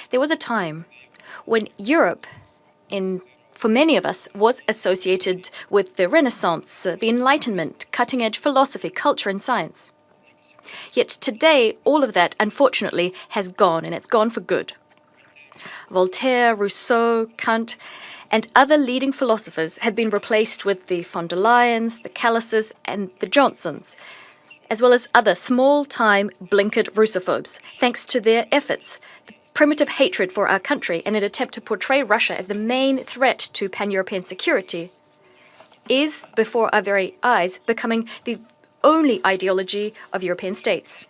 There was a time when Europe, for many of us, was associated with the Renaissance, the Enlightenment, cutting-edge philosophy, culture, and science. Yet today, all of that, unfortunately, has gone, and it's gone for good. Voltaire, Rousseau, Kant, and other leading philosophers have been replaced with the von der Leyens, the Callises, and the Johnsons, as well as other small-time blinkered Russophobes, thanks to their efforts, the primitive hatred for our country, and an attempt to portray Russia as the main threat to pan-European security, is, before our very eyes, becoming the only ideology of European states.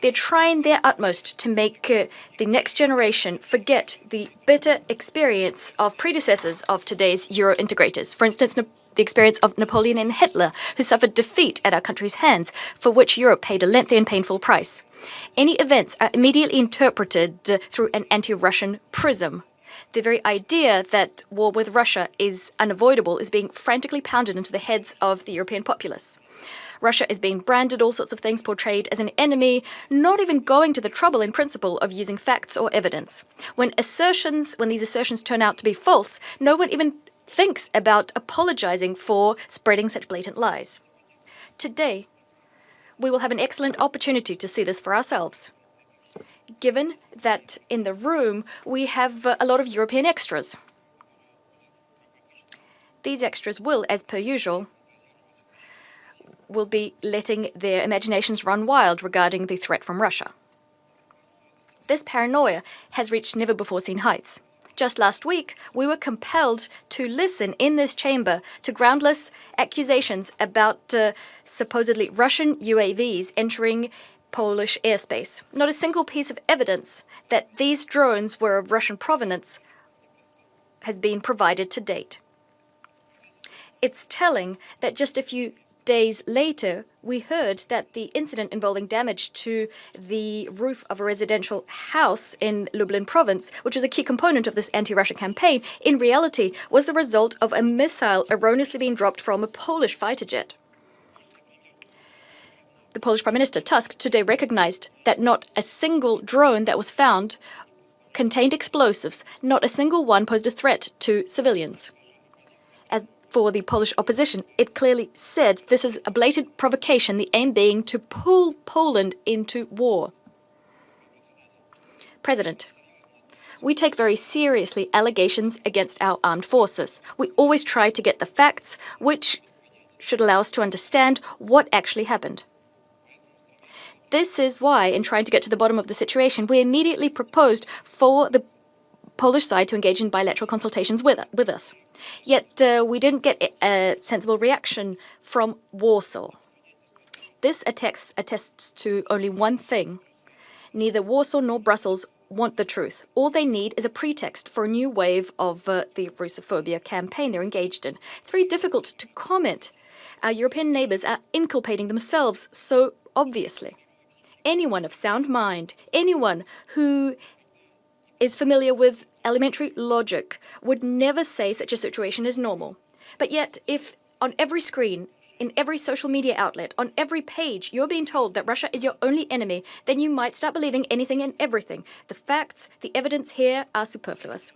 They're trying their utmost to make the next generation forget the bitter experience of predecessors of today's Euro-integrators. For instance, the experience of Napoleon and Hitler, who suffered defeat at our country's hands, for which Europe paid a lengthy and painful price. Any events are immediately interpreted through an anti-Russian prism. The very idea that war with Russia is unavoidable is being frantically pounded into the heads of the European populace. Russia is being branded all sorts of things, portrayed as an enemy, not even going to the trouble in principle of using facts or evidence. When these assertions turn out to be false, no one even thinks about apologizing for spreading such blatant lies. Today, we will have an excellent opportunity to see this for ourselves, given that in the room we have a lot of European extras. These extras will, as per usual, will be letting their imaginations run wild regarding the threat from Russia. This paranoia has reached never-before-seen heights. Just last week, we were compelled to listen in this chamber to groundless accusations about supposedly Russian UAVs entering Polish airspace. Not a single piece of evidence that these drones were of Russian provenance has been provided to date. It's telling that just a few days later, we heard that the incident involving damage to the roof of a residential house in Lublin province, which was a key component of this anti-Russia campaign, in reality was the result of a missile erroneously being dropped from a Polish fighter jet. The Polish Prime Minister Tusk today recognized that not a single drone that was found contained explosives, not a single one posed a threat to civilians. As for the Polish opposition, it clearly said this is a blatant provocation, the aim being to pull Poland into war. President, we take very seriously allegations against our armed forces. We always try to get the facts, which should allow us to understand what actually happened. This is why, in trying to get to the bottom of the situation, we immediately proposed for the Polish side to engage in bilateral consultations with us. Yet we didn't get a sensible reaction from Warsaw. This attests to only one thing. Neither Warsaw nor Brussels want the truth. All they need is a pretext for a new wave of the Russophobia campaign they're engaged in. It's very difficult to comment. Our European neighbors are inculpating themselves so obviously. Anyone of sound mind, anyone who is familiar with elementary logic would never say such a situation is normal. But yet, if on every screen, in every social media outlet, on every page, you're being told that Russia is your only enemy, then you might start believing anything and everything. The facts, the evidence here are superfluous.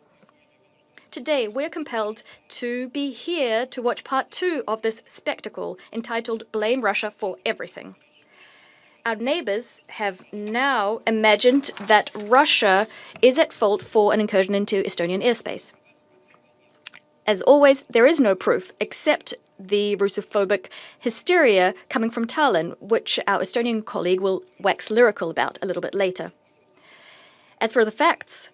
Today, we're compelled to be here to watch part 2 of this spectacle entitled Blame Russia for Everything. Our neighbors have now imagined that Russia is at fault for an incursion into Estonian airspace. As always, there is no proof except the Russophobic hysteria coming from Tallinn, which our Estonian colleague will wax lyrical about a little bit later. As for the facts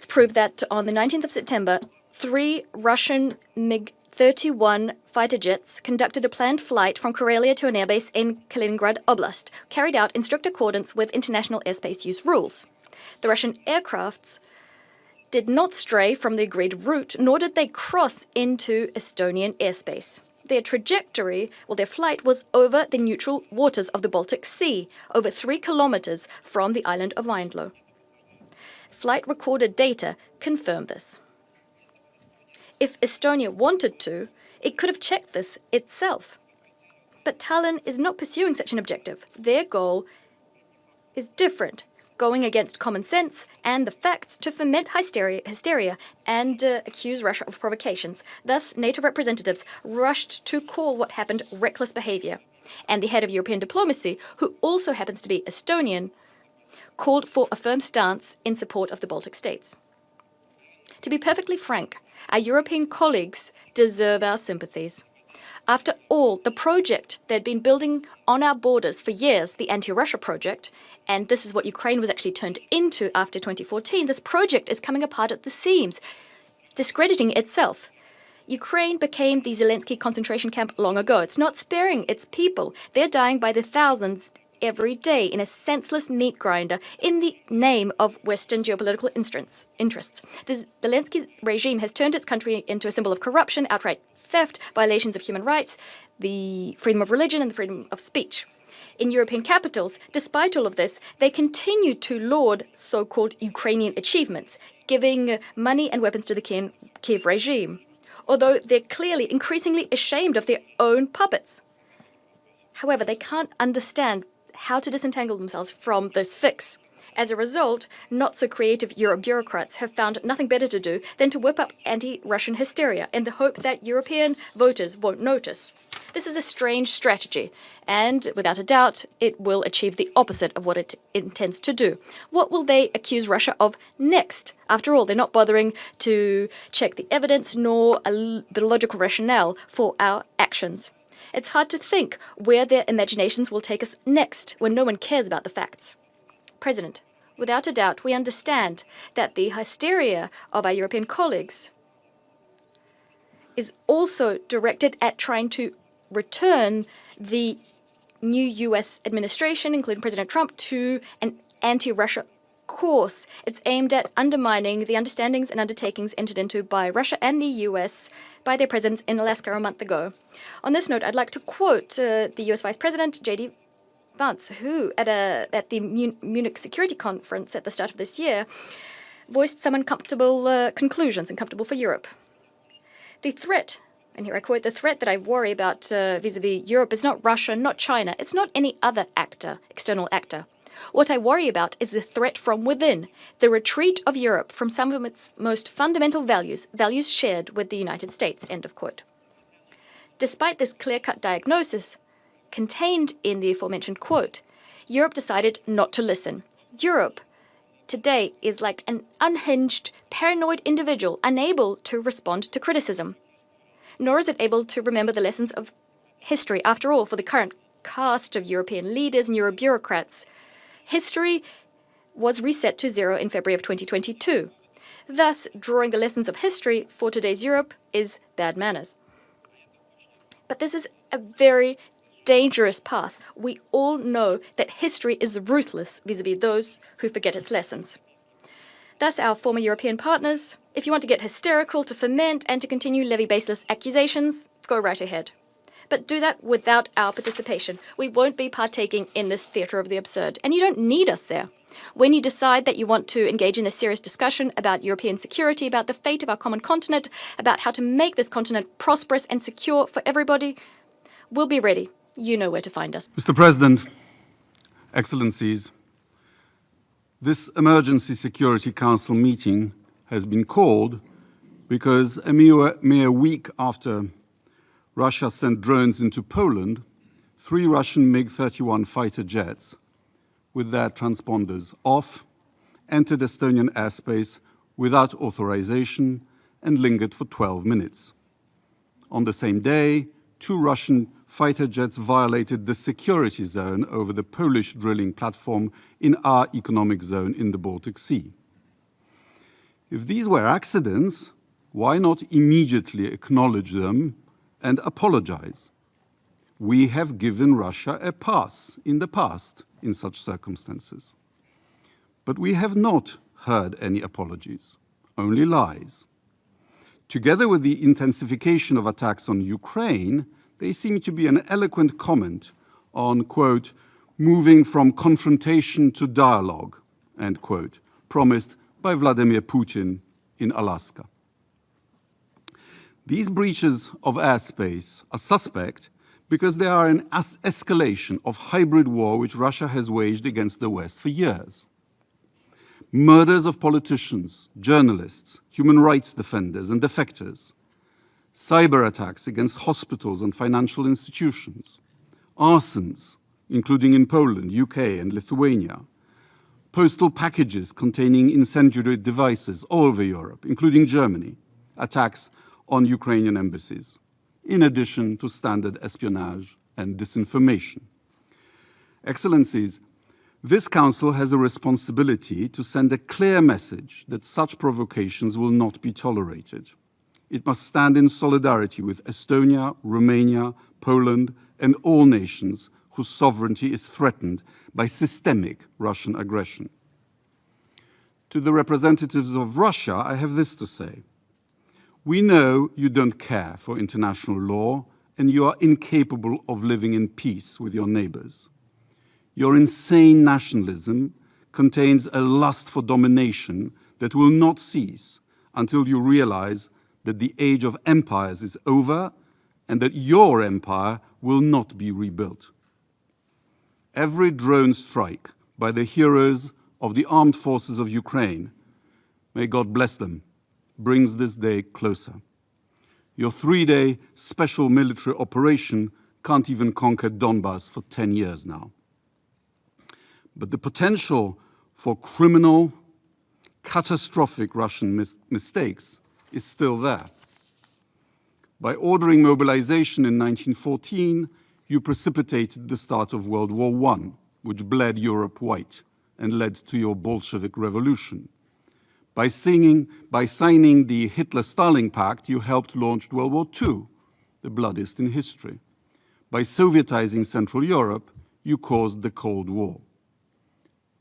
prove that on the 19th of September, 3 Russian MiG-31 fighter jets conducted a planned flight from Karelia to an airbase in Kaliningrad Oblast, carried out in strict accordance with international airspace use rules. The Russian aircrafts did not stray from the agreed route, nor did they cross into Estonian airspace. Their flight was over the neutral waters of the Baltic Sea, over 3 kilometers from the island of Vindlo. Flight recorded data confirm this. If Estonia wanted to, it could have checked this itself. But Tallinn is not pursuing such an objective. Their goal is different. going against common sense and the facts to foment hysteria and accuse Russia of provocations. Thus, NATO representatives rushed to call what happened reckless behavior. And the head of European diplomacy, who also happens to be Estonian, called for a firm stance in support of the Baltic states. To be perfectly frank, our European colleagues deserve our sympathies. After all, the project they'd been building on our borders for years, the anti-Russia project, and this is what Ukraine was actually turned into after 2014, this project is coming apart at the seams, discrediting itself. Ukraine became the Zelensky concentration camp long ago. It's not sparing its people. They're dying by the thousands every day in a senseless meat grinder in the name of Western geopolitical interests. The Zelensky regime has turned its country into a symbol of corruption, outright theft, violations of human rights, the freedom of religion and the freedom of speech. In European capitals, despite all of this, they continue to laud so-called Ukrainian achievements, giving money and weapons to the Kiev regime, although they're clearly increasingly ashamed of their own puppets. However, they can't understand how to disentangle themselves from this fix. As a result, not-so-creative Euro bureaucrats have found nothing better to do than to whip up anti-Russian hysteria in the hope that European voters won't notice. This is a strange strategy, and without a doubt, it will achieve the opposite of what it intends to do. What will they accuse Russia of next? After all, they're not bothering to check the evidence nor the logical rationale for our actions. It's hard to think where their imaginations will take us next when no one cares about the facts. President, without a doubt, we understand that the hysteria of our European colleagues is also directed at trying to return the new US administration, including President Trump, to an anti-Russia course. It's aimed at undermining the understandings and undertakings entered into by Russia and the US by their presidents in Alaska a month ago. On this note, I'd like to quote the US Vice President, J.D. Vance, who, at the Munich Security Conference at the start of this year, voiced some uncomfortable conclusions, uncomfortable for Europe. The threat, and here I quote, the threat that I worry about vis-a-vis Europe is not Russia, not China. It's not any other actor, external actor. What I worry about is the threat from within, the retreat of Europe from some of its most fundamental values, values shared with the United States, end of quote. Despite this clear-cut diagnosis contained in the aforementioned quote, Europe decided not to listen. Europe today is like an unhinged, paranoid individual unable to respond to criticism. Nor is it able to remember the lessons of history. After all, for the current cast of European leaders and Euro bureaucrats, history was reset to zero in February of 2022. Thus, drawing the lessons of history for today's Europe is bad manners. But this is a very dangerous path. We all know that history is ruthless vis-a-vis those who forget its lessons. Thus, our former European partners, if you want to get hysterical, to foment and to continue levy baseless accusations, go right ahead. But do that without our participation. We won't be partaking in this theatre of the absurd, and you don't need us there. When you decide that you want to engage in a serious discussion about European security, about the fate of our common continent, about how to make this continent prosperous and secure for everybody, we'll be ready. You know where to find us. Mr. President, Excellencies, this Emergency Security Council meeting has been called because a mere week after Russia sent drones into Poland, 3 Russian MiG-31 fighter jets with their transponders off entered Estonian airspace without authorization and lingered for 12 minutes. On the same day, 2 Russian fighter jets violated the security zone over the Polish drilling platform in our economic zone in the Baltic Sea. If these were accidents, why not immediately acknowledge them and apologize? We have given Russia a pass in the past in such circumstances. But we have not heard any apologies, only lies. Together with the intensification of attacks on Ukraine, they seem to be an eloquent comment on, quote, moving from confrontation to dialogue, end quote, promised by Vladimir Putin in Alaska. These breaches of airspace are suspect because they are an escalation of hybrid war which Russia has waged against the West for years. murders of politicians, journalists, human rights defenders and defectors, cyber attacks against hospitals and financial institutions, arsons, including in Poland, UK and Lithuania, postal packages containing incendiary devices all over Europe, including Germany, attacks on Ukrainian embassies, in addition to standard espionage and disinformation. Excellencies, this Council has a responsibility to send a clear message that such provocations will not be tolerated. It must stand in solidarity with Estonia, Romania, Poland, and all nations whose sovereignty is threatened by systemic Russian aggression. To the representatives of Russia, I have this to say. We know you don't care for international law and you are incapable of living in peace with your neighbors. Your insane nationalism contains a lust for domination that will not cease until you realize that the age of empires is over and that your empire will not be rebuilt. Every drone strike by the heroes of the armed forces of Ukraine, may God bless them, brings this day closer. Your 3-day special military operation can't even conquer Donbass for 10 years now. But the potential for criminal, catastrophic Russian mistakes is still there. By ordering mobilization in 1914, you precipitated the start of World War I, which bled Europe white and led to your Bolshevik revolution. By signing the Hitler-Stalin Pact, you helped launch World War II, the bloodiest in history. By Sovietizing Central Europe, you caused the Cold War.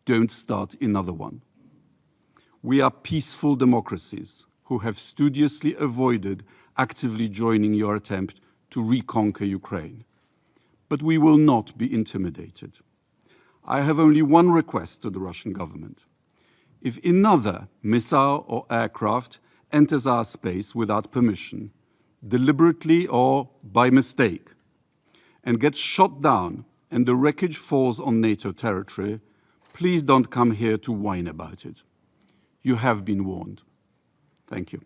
Don't start another one. We are peaceful democracies who have studiously avoided actively joining your attempt to reconquer Ukraine. But we will not be intimidated. I have only one request to the Russian government. If another missile or aircraft enters our space without permission, deliberately or by mistake, and gets shot down and the wreckage falls on NATO territory, please don't come here to whine about it. You have been warned. Thank you.